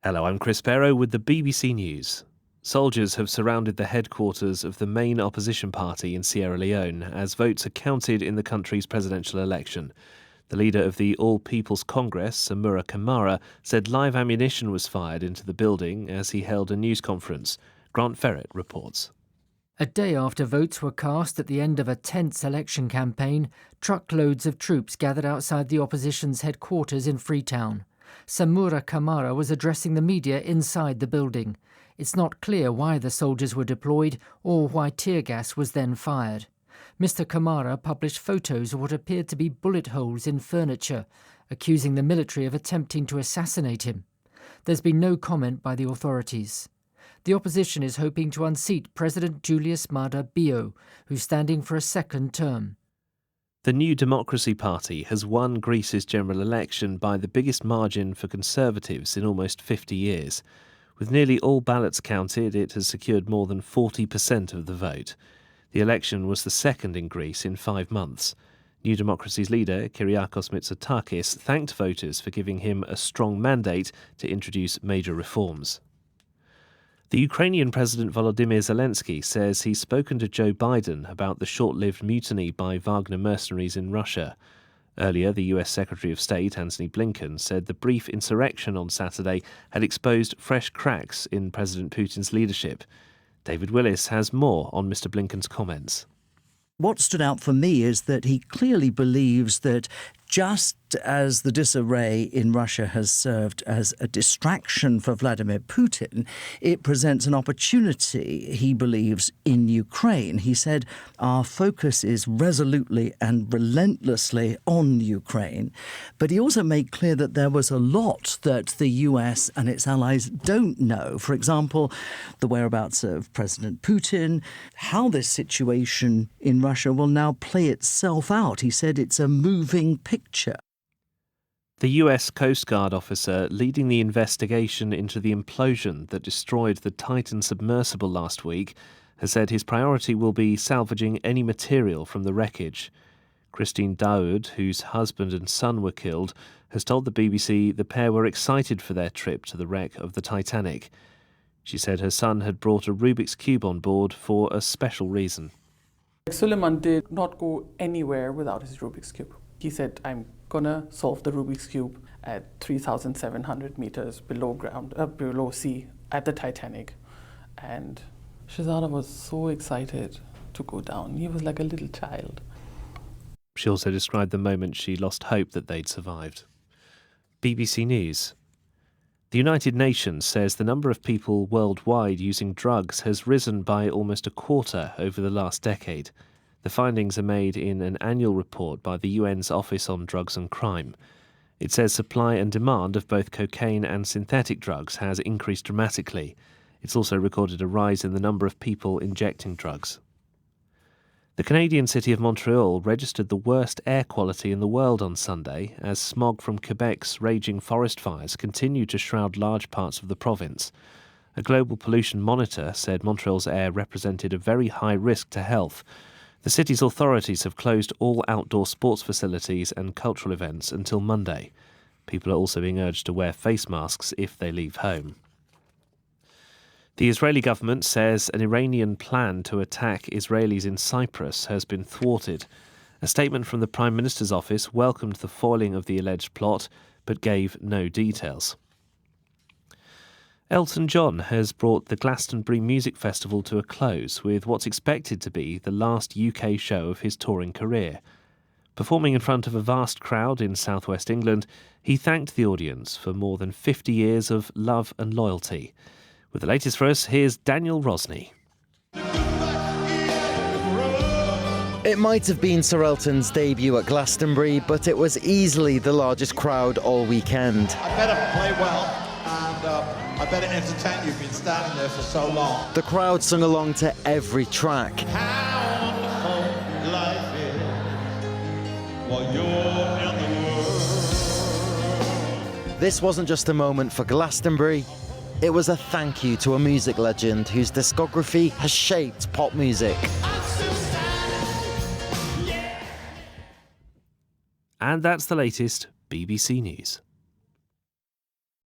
Hello, I'm Chris Barrow with the BBC News. Soldiers have surrounded the headquarters of the main opposition party in Sierra Leone as votes are counted in the country's presidential election. The leader of the All People's Congress, Samura Kamara, said live ammunition was fired into the building as he held a news conference. Grant Ferret reports. A day after votes were cast at the end of a tense election campaign, truckloads of troops gathered outside the opposition's headquarters in Freetown. Samura Kamara was addressing the media inside the building. It's not clear why the soldiers were deployed or why tear gas was then fired. Mr. Kamara published photos of what appeared to be bullet holes in furniture, accusing the military of attempting to assassinate him. There's been no comment by the authorities. The opposition is hoping to unseat President Julius Maada Bio, who's standing for a second term. The New Democracy Party has won Greece's general election by the biggest margin for Conservatives in almost 50 years. With nearly all ballots counted, it has secured more than 40% of the vote. The election was the second in Greece in 5 months. New Democracy's leader, Kyriakos Mitsotakis, thanked voters for giving him a strong mandate to introduce major reforms. The Ukrainian President Volodymyr Zelensky says he's spoken to Joe Biden about the short-lived mutiny by Wagner mercenaries in Russia. Earlier, the US Secretary of State, Antony Blinken, said the brief insurrection on Saturday had exposed fresh cracks in President Putin's leadership. David Willis has more on Mr. Blinken's comments. What stood out for me is that he clearly believes that just as the disarray in Russia has served as a distraction for Vladimir Putin, it presents an opportunity, he believes, in Ukraine. He said, our focus is resolutely and relentlessly on Ukraine. But he also made clear that there was a lot that the US and its allies don't know. For example, the whereabouts of President Putin, how this situation in Russia will now play itself out. He said it's a moving picture. The US Coast Guard officer leading the investigation into the implosion that destroyed the Titan submersible last week has said his priority will be salvaging any material from the wreckage. Christine Daoud, whose husband and son were killed, has told the BBC the pair were excited for their trip to the wreck of the Titanic. She said her son had brought a Rubik's Cube on board for a special reason. Suleiman did not go anywhere without his Rubik's Cube. He said, I'm gonna solve the Rubik's Cube at 3,700 meters below sea at the Titanic. And Shahzada was so excited to go down. He was like a little child. She also described the moment she lost hope that they'd survived. BBC News. The United Nations says the number of people worldwide using drugs has risen by almost a quarter over the last decade. The findings are made in an annual report by the UN's Office on Drugs and Crime. It says supply and demand of both cocaine and synthetic drugs has increased dramatically. It's also recorded a rise in the number of people injecting drugs. The Canadian city of Montreal registered the worst air quality in the world on Sunday as smog from Quebec's raging forest fires continued to shroud large parts of the province. A global pollution monitor said Montreal's air represented a very high risk to health. The city's authorities have closed all outdoor sports facilities and cultural events until Monday. People are also being urged to wear face masks if they leave home. The Israeli government says an Iranian plan to attack Israelis in Cyprus has been thwarted. A statement from the Prime Minister's office welcomed the foiling of the alleged plot, but gave no details. Elton John has brought the Glastonbury Music Festival to a close with what's expected to be the last UK show of his touring career. Performing in front of a vast crowd in southwest England, he thanked the audience for more than 50 years of love and loyalty. With the latest for us, here's Daniel Rosney. It might have been Sir Elton's debut at Glastonbury, but it was easily the largest crowd all weekend. I better play well, and I better entertain you. You've been standing there for so long. The crowd sung along to every track. How wonderful life is while you're in the world. This wasn't just a moment for Glastonbury. It was a thank you to a music legend whose discography has shaped pop music. And that's the latest BBC News.